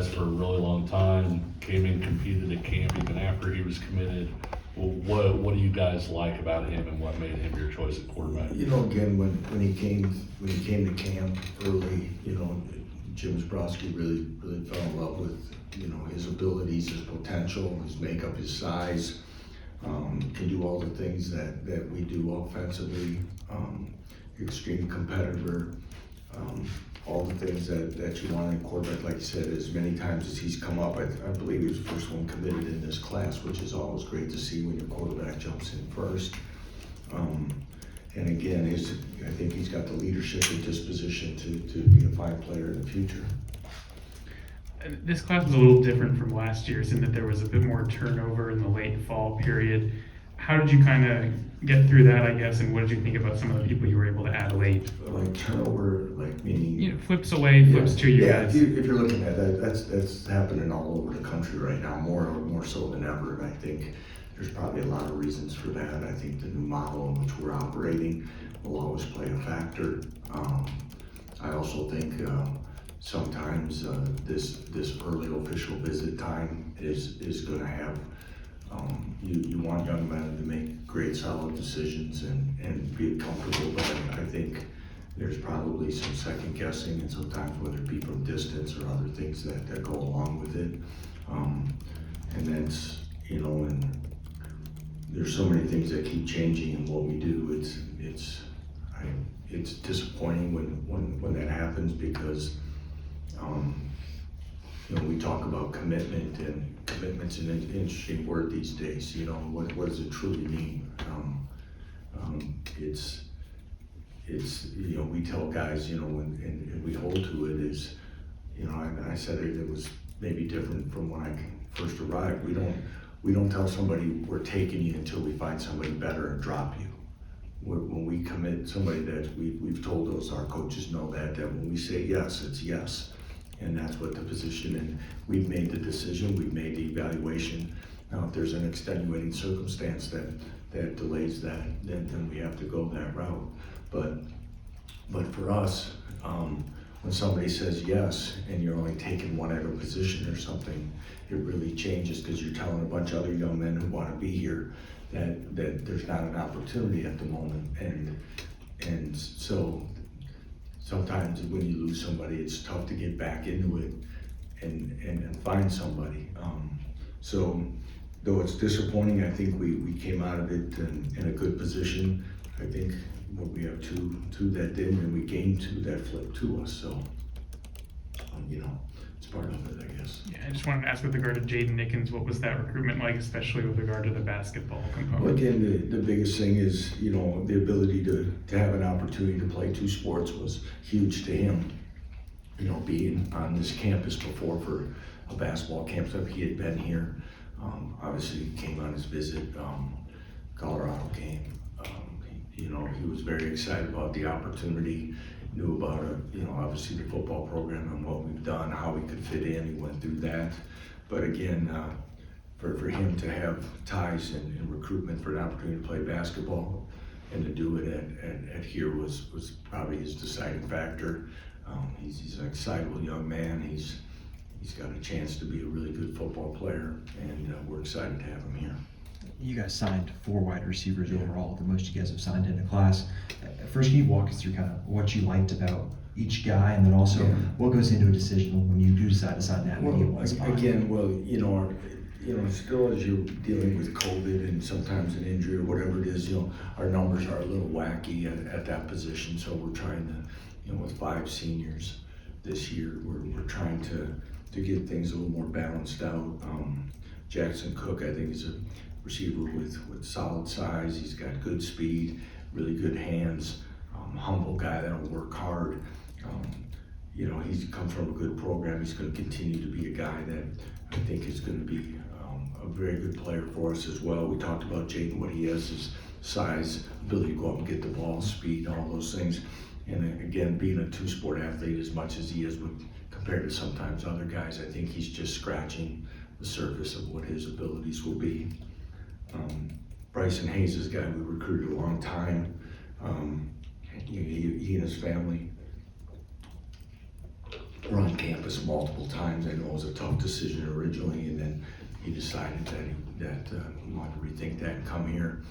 for a really long time, came in, competed at camp even after he was committed. Well, what do you guys like about him and what made him your choice at quarterback? You know, again, when he came to camp early, you know, Jim Zbrowski really fell in love with, you know, his abilities, his potential, his makeup, his size. Can do all the things that we do offensively. Extreme competitor. All the things that you want in a quarterback, like you said, as many times as he's come up. I believe he was the first one committed in this class, which is always great to see when your quarterback jumps in first. And again, I think he's got the leadership and disposition to be a fine player in the future. This class was a little different from last year's in that there was a bit more turnover in the late fall period. How did you kind of get through that, I guess, and what did you think about some of the people you were able to add late? Like turnover, like meaning? You know, flips away, flips to you guys. If you're looking at that, that's happening all over the country right now, more so than ever. And I think there's probably a lot of reasons for that. I think the new model in which we're operating will always play a factor. I also think sometimes this early official visit time is going to have. You want young men to make great, solid decisions and be comfortable, but I think there's probably some second guessing, and sometimes whether it be from distance or other things that go along with it. And that's, you know, and there's so many things that keep changing in what we do. It's disappointing when that happens because, you know, we talk about commitment, and commitment's an interesting word these days. You know, what does it truly mean? It's you know, we tell guys, you know, and we hold to it is, you know, and I said it was maybe different from when I first arrived. We don't tell somebody we're taking you until we find somebody better and drop you. When we commit somebody that we've told us, our coaches know that when we say yes, it's yes. And that's what the position, and we've made the decision, we've made the evaluation. Now, if there's an extenuating circumstance that delays that, then we have to go that route. But for us, when somebody says yes, and you're only taking one at a position or something, it really changes because you're telling a bunch of other young men who want to be here that there's not an opportunity at the moment. And so sometimes when you lose somebody, it's tough to get back into it and find somebody. So though it's disappointing, I think we came out of it in a good position. I think we have two that didn't, and we gained two that flipped to us. So, you know, it's part of it, I guess. Yeah, I just wanted to ask with regard to Jaden Nickens, what was that recruitment like, especially with regard to the basketball component? Well, again, the biggest thing is, you know, the ability to have an opportunity to play two sports was huge to him. You know, being on this campus before for a basketball camp, so he had been here. Obviously, he came on his visit. Colorado came. You know, he was very excited about the opportunity. Knew about it, you know, obviously the football program and what we've done, how we could fit in. He went through that. But again, for him to have ties and recruitment for an opportunity to play basketball and to do it at here was probably his deciding factor. He's an excitable young man. He's got a chance to be a really good football player, and we're excited to have him here. You guys signed 4 wide receivers overall, the most you guys have signed in a class. First, can you walk us through kind of what you liked about each guy, and then also what goes into a decision when you do decide to sign that many at one spot? Again, well, you know, still as you're dealing with COVID and sometimes an injury or whatever it is, you know, our numbers are a little wacky at that position. So we're trying to, you know, with 5 seniors this year, we're trying to get things a little more balanced out. Jackson Cook, I think, is a receiver with solid size. He's got good speed, really good hands, humble guy that'll work hard. You know, he's come from a good program. He's going to continue to be a guy that I think is going to be a very good player for us as well. We talked about Jaden, what he has, his size, ability to go up and get the ball, speed, all those things. And again, being a 2-sport athlete as much as he is compared to sometimes other guys, I think he's just scratching the surface of what his abilities will be. Bryson Hayes is a guy we recruited a long time. He and his family were on campus multiple times. I know it was a tough decision originally, and then he decided that he wanted to rethink that and come here.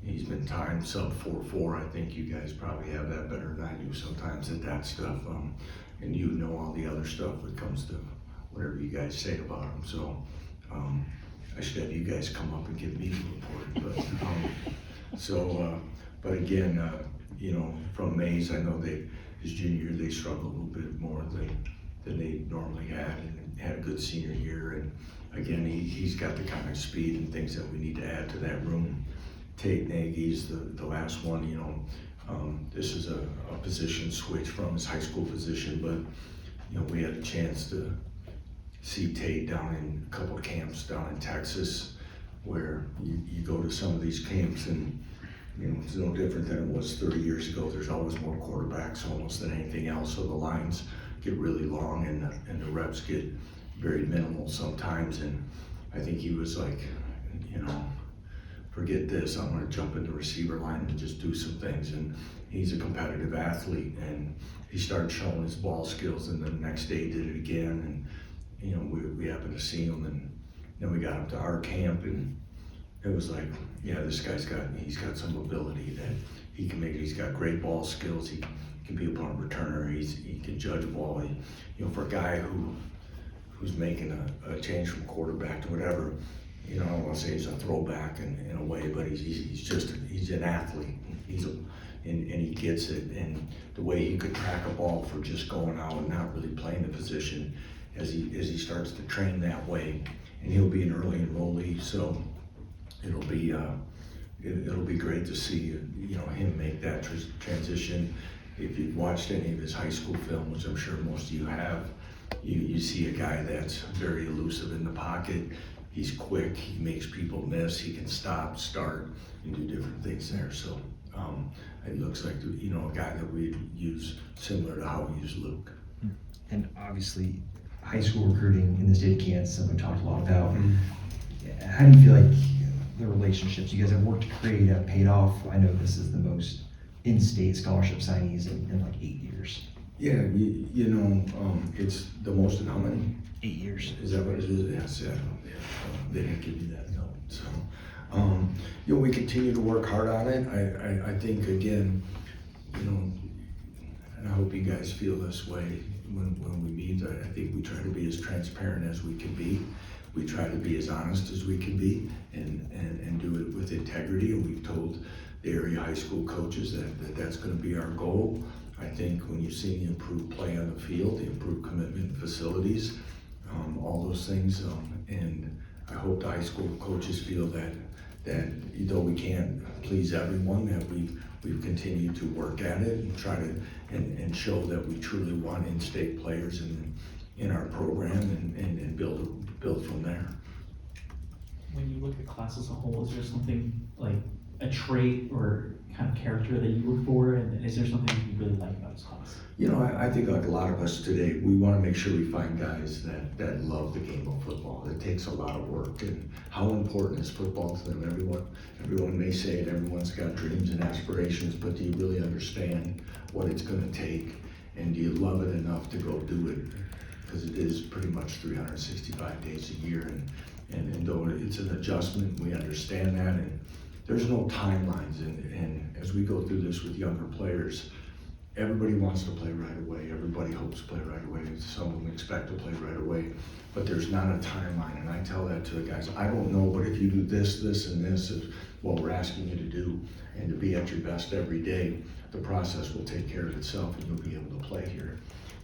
He's been timed sub 4.4. I think you guys probably have that better than I do sometimes at that stuff. And you know all the other stuff when it comes to whatever you guys say about him. So I should have you guys come up and give me the report. But again, you know, from Mays, I know his junior year they struggled a little bit more than they normally had, and had a good senior year. And again, he's got the kind of speed and things that we need to add to that room. Tate Nagy's the last one, you know. This is a position switch from his high school position, but you know, we had a chance to see Tate down in a couple of camps down in Texas, where you go to some of these camps and you know, it's no different than it was 30 years ago. There's always more quarterbacks almost than anything else, so the lines get really long and the reps get very minimal sometimes. And I think he was like, you know, forget this, I'm gonna jump in the receiver line and just do some things. And he's a competitive athlete, and he started showing his ball skills, and the next day he did it again. And you know, we happened to see him, and then we got him to our camp, and it was like, yeah, this guy's he's got some ability that he can make. He's got great ball skills. He can be a punt returner. He can judge a ball. You know, for a guy who's making a change from quarterback to whatever, you know, I don't want to say he's a throwback in a way, but he's an athlete. And he gets it. And the way he could track a ball for just going out and not really playing the position, as he starts to train that way, and he'll be an early enrollee, so it'll be great to see, you know, him make that transition. If you've watched any of his high school film, which I'm sure most of you have, you see a guy that's very elusive in the pocket. He's quick, he makes people miss, he can stop, start, and do different things there. So it looks like, you know, a guy that we'd use similar to how we use Luke. And obviously, high school recruiting in the state of Kansas, something we talked a lot about. How do you feel like the relationships you guys have worked to create have paid off? I know this is the most in-state scholarship signees in like 8 years. Yeah, you know, it's the most in how many? 8 years. Is that what it is? Yes, yeah. They didn't give me that note. So, you know, we continue to work hard on it. I think, again, you know, and I hope you guys feel this way when we meet. I think we try to be as transparent as we can be. We try to be as honest as we can be, and do it with integrity. And we've told the area high school coaches that's going to be our goal. I think when you've seen the improved play on the field, the improved commitment in facilities, all those things, and I hope the high school coaches feel that though we can't please everyone, that we've continued to work at it and try to and show that we truly want in-state players in our program, and build from there. When you look at class as a whole, is there something like a trait or kind of character that you look for, and is there something you really like about this class? You know, I think like a lot of us today, we want to make sure we find guys that love the game of football. It takes a lot of work, and how important is football to them? Everyone may say it, everyone's got dreams and aspirations, but do you really understand what it's going to take? And do you love it enough to go do it? Because it is pretty much 365 days a year, and though it's an adjustment, we understand that, and there's no timelines, and as we go through this with younger players, everybody wants to play right away, everybody hopes to play right away, some of them expect to play right away, but there's not a timeline, and I tell that to the guys, I don't know, but if you do this, and this is what we're asking you to do, and to be at your best every day, the process will take care of itself, and you'll be able to play here.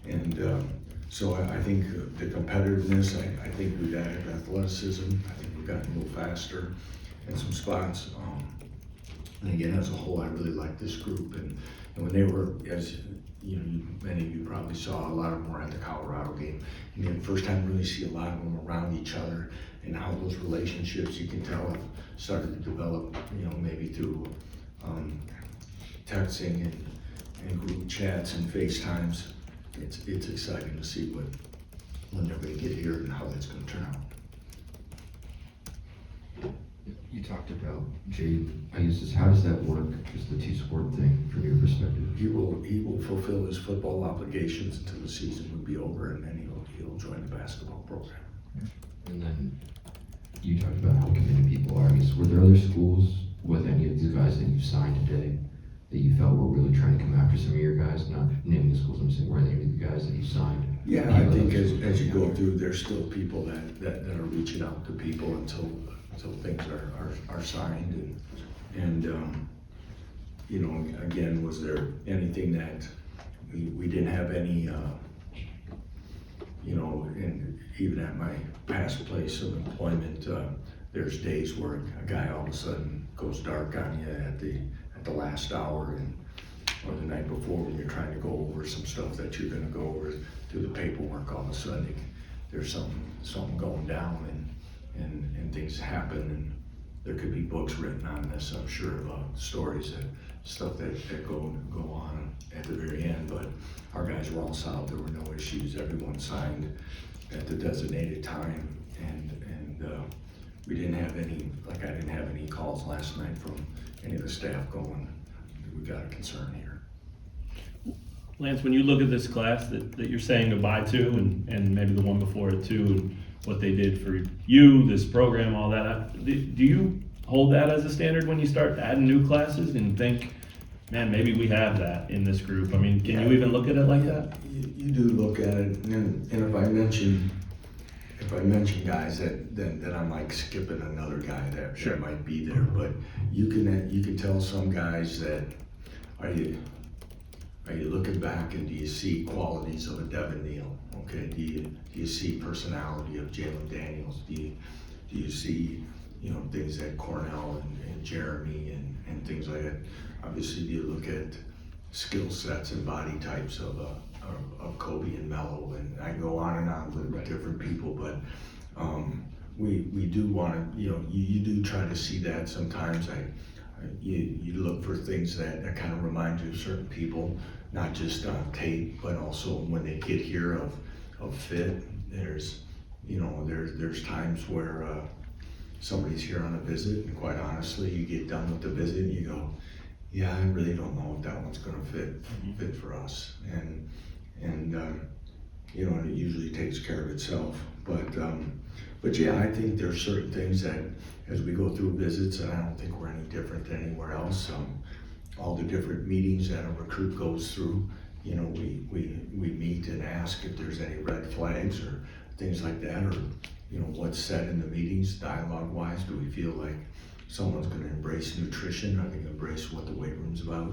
And so I think the competitiveness, I think we've added athleticism, I think we've gotten a little faster in some spots. And again, as a whole, I really like this group. And when they were, as you know, many of you probably saw, a lot of them were at the Colorado game. And the first time really see a lot of them around each other, and how those relationships, you can tell, have started to develop, you know, maybe through texting and group chats and FaceTimes. It's exciting to see when they're going to get here and how that's going to turn out. You talked about, Jay, I guess just how does that work, just the two-sport thing from your perspective? He will fulfill his football obligations until the season would be over, and then he'll join the basketball program. And then you talked about how committed people are. I guess, were there other schools with any of the guys that you've signed today that you felt were really trying to come after some of your guys? Not naming the schools, I'm saying, were there any of the guys that you signed? Yeah, I think as you go through, there's still people that are reaching out to people until things are signed, and you know, again, was there anything that we didn't have any, you know, and even at my past place of employment, there's days where a guy all of a sudden goes dark on you at the last hour, or the night before when you're trying to go over some stuff that you're gonna go over through the paperwork. All of a sudden there's something going down, and things happen, and there could be books written on this, I'm sure, about stories and stuff that go on at the very end. But our guys were all solid, there were no issues, everyone signed at the designated time, and we didn't have any, like I didn't have any calls last night from any of the staff going, we got a concern here. Lance, when you look at this class that you're saying goodbye to, and maybe the one before it too, and what they did for you, this program, all that, do you hold that as a standard when you start adding new classes and think, man, maybe we have that in this group? I mean, can you even look at it like that? You do look at it, and if I mention guys that I'm like skipping another guy that Sure. might be there, but you can tell some guys that are you looking back and do you see qualities of a Devin Neal? Okay, do you see personality of Jalen Daniels? Do you see, you know, things that Cornell and Jeremy and things like that? Obviously, do you look at skill sets and body types of Kobe and Melo, and I can go on and on with different people, but we do want to, you know, you do try to see that sometimes. You look for things that kind of remind you of certain people, not just on tape, but also when they get here of fit. There's, you know, there's times where somebody's here on a visit, and quite honestly, you get done with the visit and you go, yeah, I really don't know if that one's gonna fit for us. And you know, it usually takes care of itself. But yeah, I think there's certain things that as we go through visits, and I don't think we're any different than anywhere else. All the different meetings that a recruit goes through, you know, we meet and ask if there's any red flags or things like that, or, you know, what's said in the meetings, dialogue-wise. Do we feel like someone's gonna embrace nutrition? Are they gonna embrace what the weight room's about?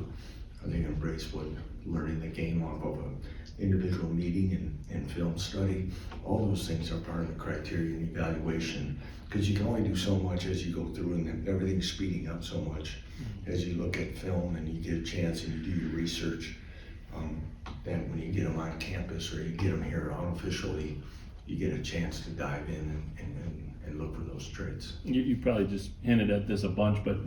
Are they gonna embrace what learning the game off of an individual meeting and film study? All those things are part of the criteria and evaluation, because you can only do so much as you go through, and everything's speeding up so much as you look at film and you get a chance and you do your research, that when you get them on campus or you get them here unofficially, you get a chance to dive in and look for those traits. You probably just hinted at this a bunch, but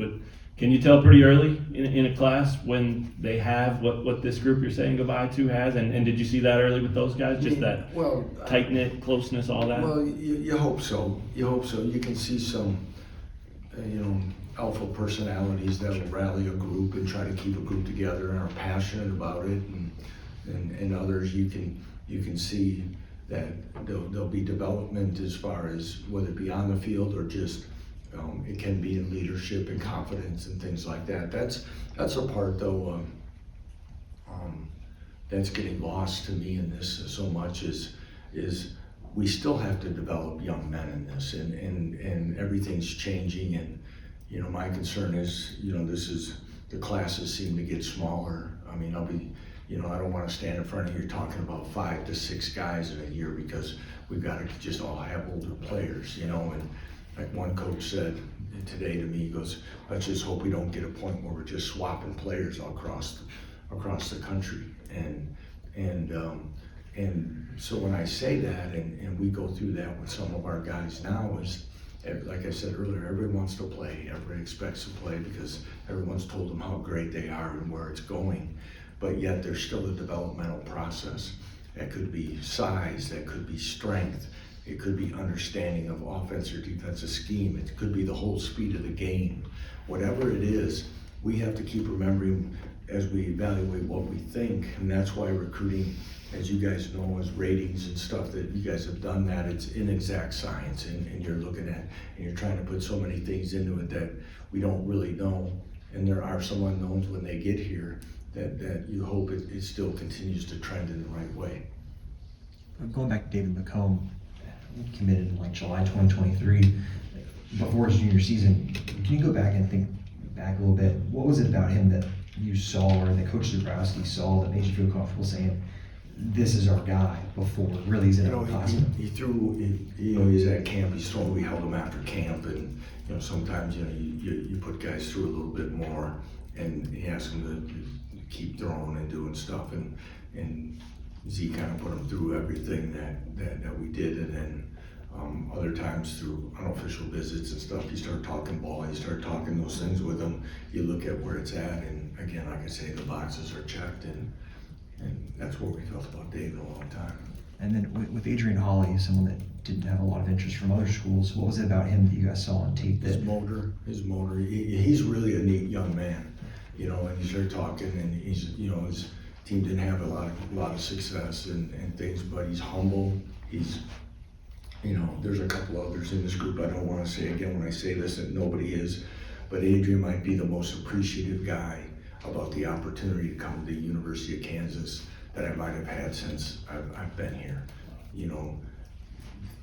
can you tell pretty early in a class when they have what this group you're saying goodbye to has? And did you see that early with those guys? Just that tight-knit, closeness, all that? Well, you hope so. You hope so. You can see some, you know, alpha personalities that will rally a group and try to keep a group together and are passionate about it, and others you can see that there'll be development as far as whether it be on the field or just it can be in leadership and confidence and things like that. That's a part though that's getting lost to me in this so much is we still have to develop young men in this, and everything's changing. And you know, my concern is, you know, the classes seem to get smaller. I mean, you know, I don't want to stand in front of you talking about 5 to 6 guys in a year, because we've got to just all have older players, you know. And like one coach said today to me, he goes, let's just hope we don't get a point where we're just swapping players all across the country. And so when I say that, and we go through that with some of our guys now, is like I said earlier, everyone wants to play, everybody expects to play because everyone's told them how great they are and where it's going. But yet there's still a developmental process. That could be size, that could be strength, It could be understanding of offense or defensive scheme. It could be the whole speed of the game. Whatever it is, we have to keep remembering as we evaluate what we think, and that's why recruiting, as you guys know, is ratings and stuff that you guys have done that. It's inexact science, and you're looking at, and you're trying to put so many things into it that we don't really know. And there are some unknowns when they get here that you hope it still continues to trend in the right way. Going back to David McComb, committed in like July 2023, before his junior season. Can you go back and think back a little bit? What was it about him that you saw, or that Coach Zebrowski saw, that made you feel comfortable saying, this is our guy, before really he's in a positive? He threw, he was at camp, we held him after camp, and sometimes you put guys through a little bit more, and he asked them to keep throwing and doing stuff, and Z kind of put him through everything that we did, and then other times through unofficial visits and stuff, you start talking ball, you start talking those things with him, you look at where it's at, and again, like I say, the boxes are checked, and that's what we felt about David a long time. And then with Adrian Hawley, someone that didn't have a lot of interest from other schools, what was it about him that you guys saw on tape? His motor, he's really a neat young man, and you start talking, and he's, his team didn't have a lot of success and things, but he's humble. He's, there's a couple others in this group I don't want to say again when I say this that nobody is, but Adrian might be the most appreciative guy about the opportunity to come to the University of Kansas that I might have had since I've been here.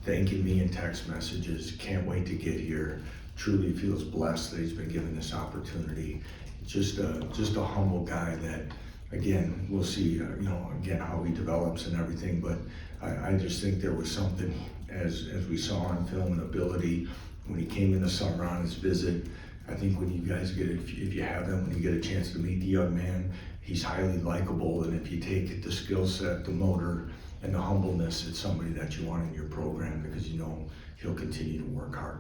Thanking me in text messages, can't wait to get here, truly feels blessed that he's been given this opportunity. Just a humble guy that, again, we'll see, again, how he develops and everything, but I just think there was something, as we saw on film, and ability when he came in the summer on his visit. I think when you guys get it, if you have him, when you get a chance to meet the young man, he's highly likable, and if you take the skill set, the motor, and the humbleness, it's somebody that you want in your program because he'll continue to work hard.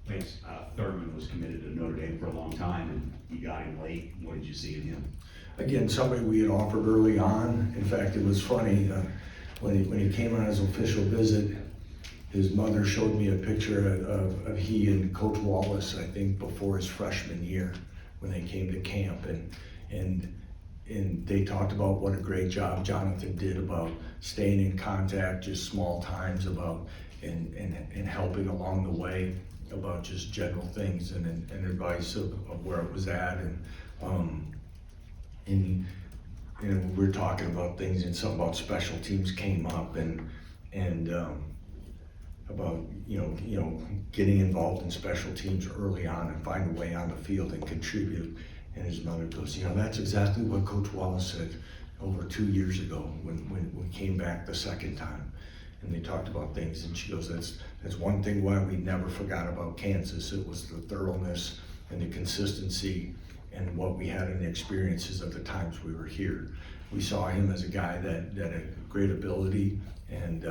Thanks. Thurman was committed to Notre Dame for a long time, and you got him late. What did you see in him? Again, somebody we had offered early on. In fact, it was funny, when he came on his official visit, his mother showed me a picture of he and Coach Wallace, I think, before his freshman year when they came to camp, and they talked about what a great job Jonathan did about staying in contact, just small times, about and helping along the way, about just general things and advice of where it was at, and we're talking about things, and something about special teams came up, and about getting involved in special teams early on and find a way on the field and contribute. And his mother goes, that's exactly what Coach Wallace said over 2 years ago when we came back the second time. And they talked about things, and she goes, that's one thing why we never forgot about Kansas. It was the thoroughness and the consistency and what we had in the experiences of the times we were here. We saw him as a guy that had great ability, and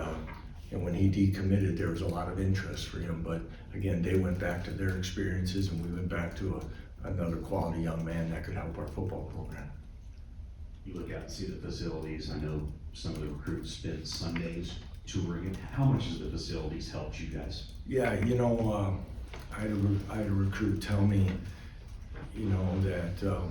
when he decommitted, there was a lot of interest for him. But again, they went back to their experiences, and we went back to another quality young man that could help our football program. You look out and see the facilities. I know some of the recruits spent Sundays touring it. How much has the facilities helped you guys? Yeah, I had a recruit tell me, that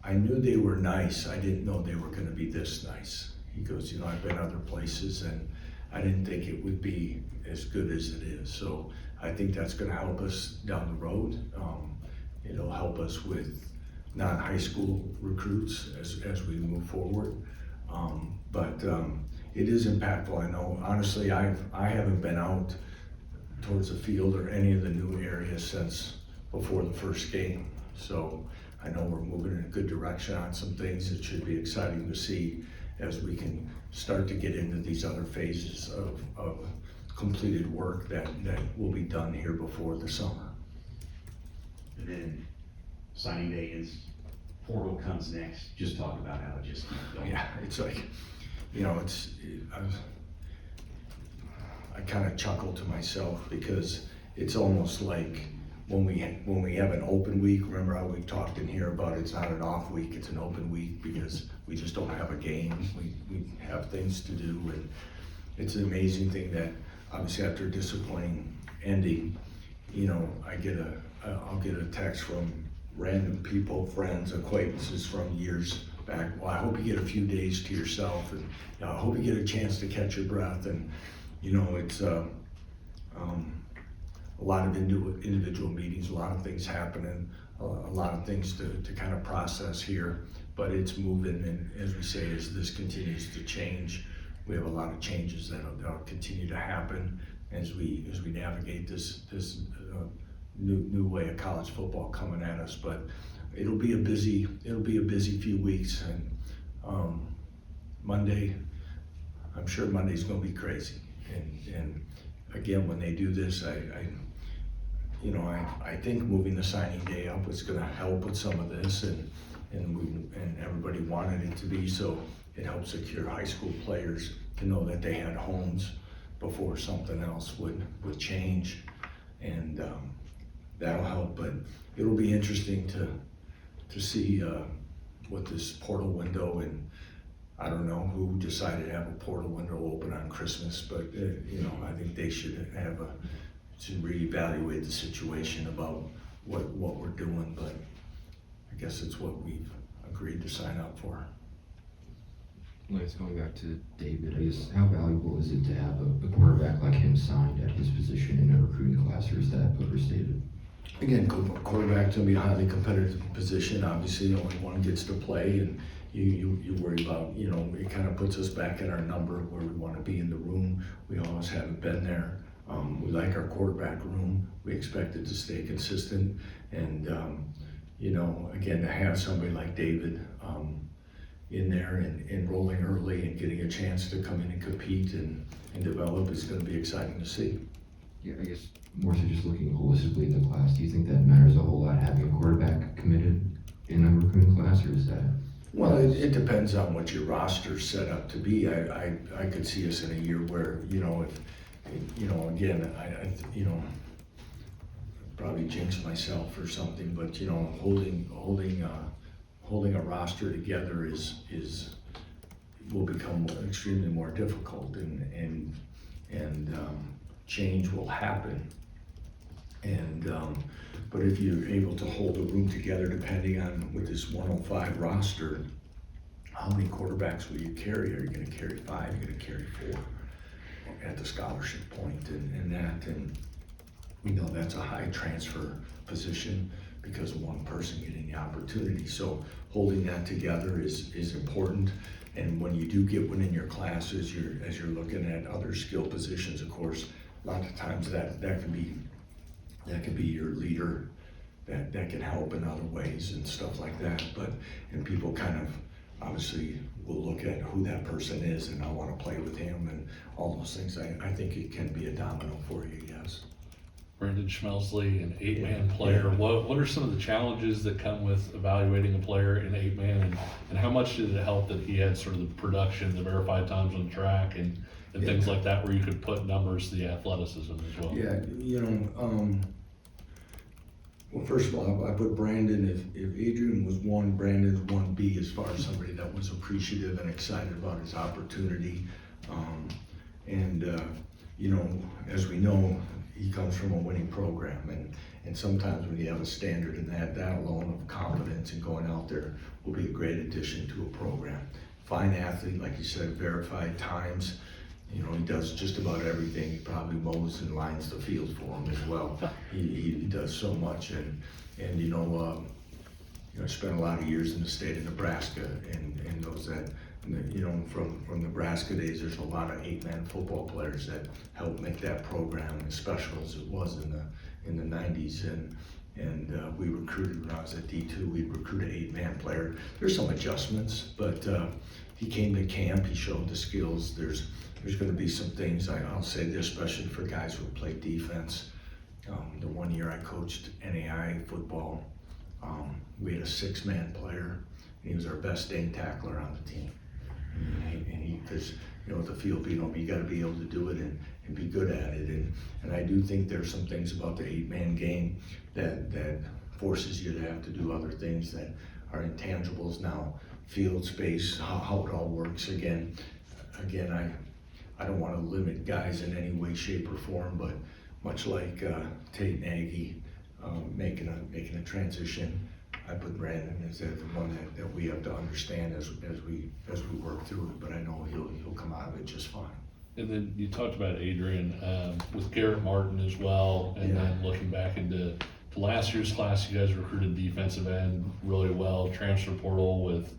I knew they were nice. I didn't know they were going to be this nice. He goes, I've been other places, and I didn't think it would be as good as it is. So I think that's going to help us down the road. It'll help us with non-high school recruits as we move forward. But it is impactful. I know, honestly, I haven't been out towards the field or any of the new areas since before the first game. So I know we're moving in a good direction on some things. It should be exciting to see as we can start to get into these other phases of completed work that will be done here before the summer. And then signing day is, portal comes next. Just talk about how it just keeps going. Yeah, it's like, I kind of chuckle to myself because it's almost like when we have an open week. Remember how we talked in here about it's not an off week, it's an open week because we just don't have a game. We have things to do, it's an amazing thing that obviously after a disappointing ending, you know, I'll get a text from random people, friends, acquaintances from years back. Well, I hope you get a few days to yourself, and I hope you get a chance to catch your breath. And you know, it's a lot of individual meetings, a lot of things happening, a lot of things to kind of process here. But it's moving, and as we say, as this continues to change, we have a lot of changes that'll continue to happen as we navigate this new way of college football coming at us. But it'll be a busy few weeks, and Monday, I'm sure Monday's going to be crazy. And again, when they do this, I think moving the signing day up is going to help with some of this, and everybody wanted it to be, so it helps secure high school players to know that they had homes before something else would change, and that'll help. But it'll be interesting to see what this portal window, and I don't know who decided to have a portal window open on Christmas, but I think they should reevaluate the situation about what we're doing. But I guess it's what we've agreed to sign up for. Lance, going back to David, I guess how valuable is it to have a quarterback like him signed at his position in a recruiting class, or is that overstated? Again, quarterback's gonna be a highly competitive position. Obviously, only one gets to play, and you worry about, it kind of puts us back in our number where we want to be in the room. We always haven't been there. We like our quarterback room. We expect it to stay consistent, and again, to have somebody like David in there and enrolling early and getting a chance to come in and compete and develop is going to be exciting to see. Yeah, I guess more so just looking holistically at the class, do you think that matters a whole lot, having a quarterback committed in a recruiting class, or is that? Well, it depends on what your roster's set up to be. I could see us in a year where, again, I probably jinx myself or something, but holding a roster together will become extremely more difficult, and change will happen. But if you're able to hold the room together, depending on with this 105 roster, how many quarterbacks will you carry? Are you going to carry 5? Are you going to carry 4 at the scholarship point? And we know that's a high transfer position because of one person getting the opportunity. So holding that together is important. And when you do get one in your class, as you're looking at other skill positions, of course, a lot of times that can be your leader, that can help in other ways and stuff like that. And people kind of obviously will look at who that person is, and I want to play with him and all those things. I think it can be a domino for you, yes. Brandon Schmelsley, an 8-man player. Yeah. What are some of the challenges that come with evaluating a player in 8-man, and how much did it help that he had sort of the production, the verified times on the track, and things like that, where you could put numbers to the athleticism as well? Yeah, well, first of all, I put Brandon, if Adrian was 1, Brandon's 1B as far as somebody that was appreciative and excited about his opportunity. As we know, he comes from a winning program, and sometimes when you have a standard and that alone of confidence and going out there will be a great addition to a program. Fine athlete, like you said, verified times. He does just about everything. He probably mows and lines the field for him as well. He does so much, and I spent a lot of years in the state of Nebraska, and knows that, from Nebraska days, there's a lot of 8-man football players that helped make that program as special as it was in the 90s. And we recruited, when I was at D2, we recruited an 8-man player. There's some adjustments, but he came to camp, he showed the skills. There's going to be some things, I'll say this, especially for guys who play defense. The one year I coached NAI football, we had a 6-man player, and he was our best dang tackler on the team. Because with the field, you got to be able to do it and be good at it. And I do think there's some things about the 8-man game that forces you to have to do other things that are intangibles now. Field space, how it all works. Again, I don't wanna limit guys in any way, shape, or form, but much like, Tate Nagy, making a transition, I put Brandon as the one that we have to understand as we work through it, but I know he'll come out of it just fine. And then you talked about Adrian, with Garrett Martin as well, and then looking back into last year's class, you guys recruited defensive end really well, transfer portal with,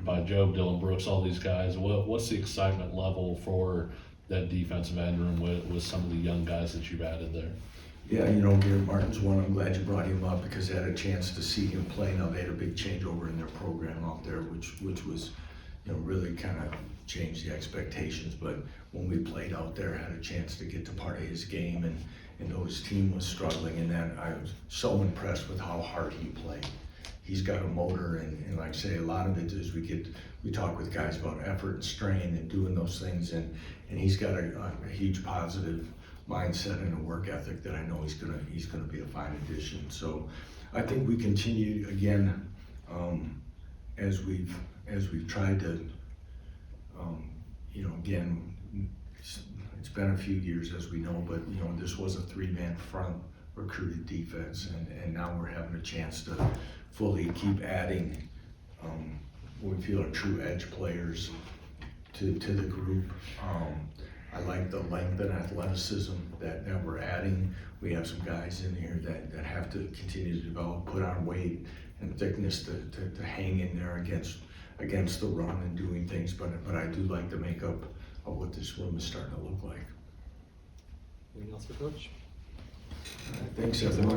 by Joe, Dylan Brooks, all these guys. What's the excitement level for that defensive end room with some of the young guys that you've added there? Yeah, you know, Garrett Martin's one, I'm glad you brought him up because I had a chance to see him play. Now, they had a big changeover in their program out there, which was, you know, really kind of changed the expectations. But when we played out there, I had a chance to get to part of his game, and though his team was struggling in that, I was so impressed with how hard he played. He's got a motor, and like I say, a lot of it is we talk with guys about effort and strain and doing those things, and he's got a huge positive mindset and a work ethic that I know he's gonna be a fine addition. So I think we continue again, as we've tried to, you know, again, it's been a few years as we know, but you know, this was a 3-man front recruited defense, and now we're having a chance to fully keep adding what we feel are true edge players to the group. I like the length and athleticism that we're adding. We have some guys in here that have to continue to develop, put on weight and thickness to hang in there against the run and doing things, but I do like the makeup of what this room is starting to look like. Anything else for Coach? Thanks, everyone.